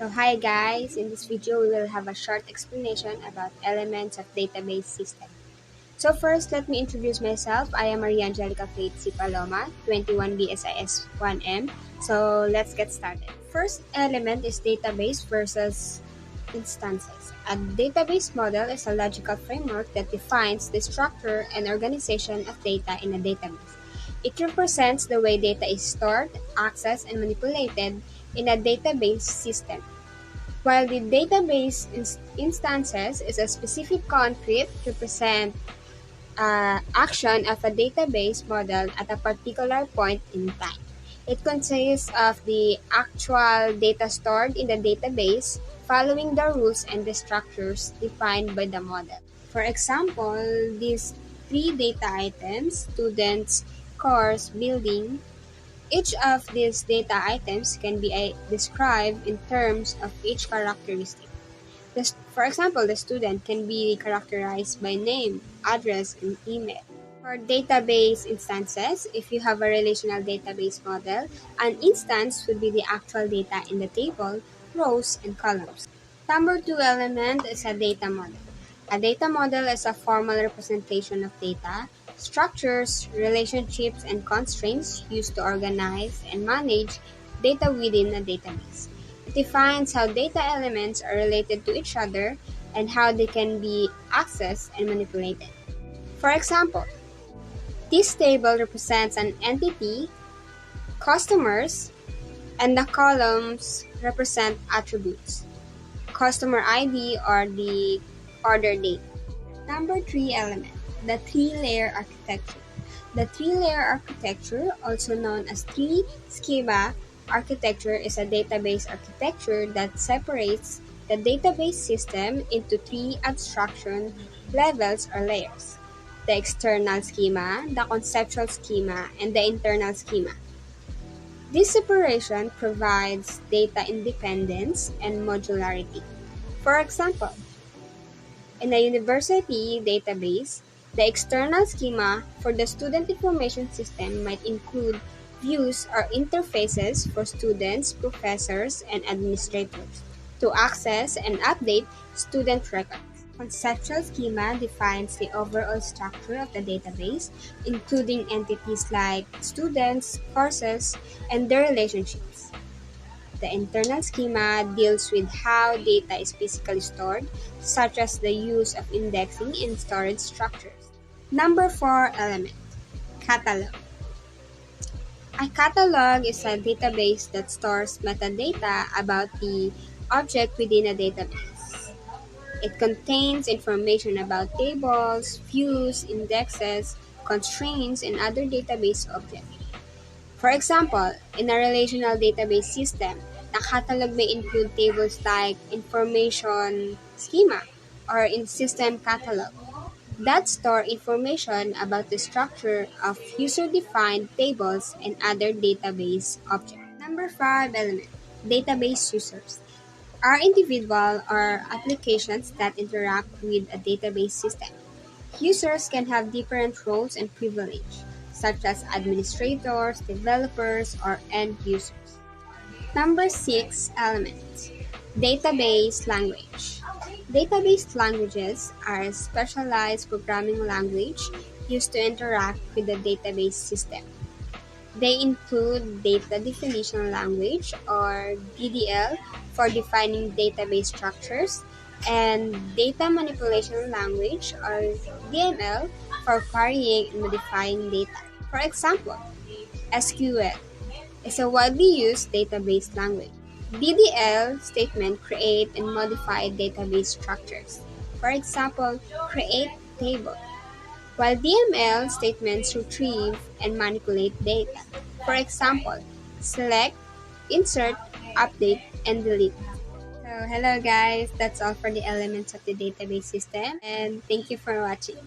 So hi guys, in this video we will have a short explanation about elements of database system. So first, let me introduce myself. I am Maria Angelica Faith C. Paloma, 21 BSIS 1M. So let's get started. First element is database versus instances. A database model is a logical framework that defines the structure and organization of data in a database. It represents the way data is stored, accessed, and manipulated in a database system. While the database instances is a specific concrete represent action of a database model at a particular point in time. It consists of the actual data stored in the database following the rules and the structures defined by the model. For example, these three data items, students, course, building, each of these data items can be described in terms of each characteristic. For example, the student can be characterized by name, address, and email. For database instances, if you have a relational database model, an instance would be the actual data in the table, rows, and columns. Number two element is a data model. A data model is a formal representation of data, structures, relationships, and constraints used to organize and manage data within a database. It defines how data elements are related to each other and how they can be accessed and manipulated. For example, this table represents an entity, customers, and the columns represent attributes, customer ID or the order date. Number three element, the three-layer architecture. The three-layer architecture, also known as three-schema architecture, is a database architecture that separates the database system into three abstraction levels or layers: the external schema, the conceptual schema, and the internal schema. This separation provides data independence and modularity. For example, in a university database, the external schema for the student information system might include views or interfaces for students, professors, and administrators to access and update student records. Conceptual schema defines the overall structure of the database, including entities like students, courses, and their relationships. The internal schema deals with how data is physically stored, such as the use of indexing and storage structures. Number four element, catalog. A catalog is a database that stores metadata about the object within a database. It contains information about tables, views, indexes, constraints, and other database objects. For example, in a relational database system, the catalog may include tables like information schema or in system catalog that store information about the structure of user-defined tables and other database objects. Number five element, database users are individual or applications that interact with a database system. Users can have different roles and privilege, such as administrators, developers, or end users. Number six element, database language. Database languages are a specialized programming language used to interact with the database system. They include data definition language or DDL for defining database structures and data manipulation language or DML for querying and modifying data. For example, SQL is a widely used database language. DDL statements create and modify database structures. For example, create table, while DML statements retrieve and manipulate data. For example, select, insert, update, and delete. So hello guys, that's all for the elements of the database system, and thank you for watching.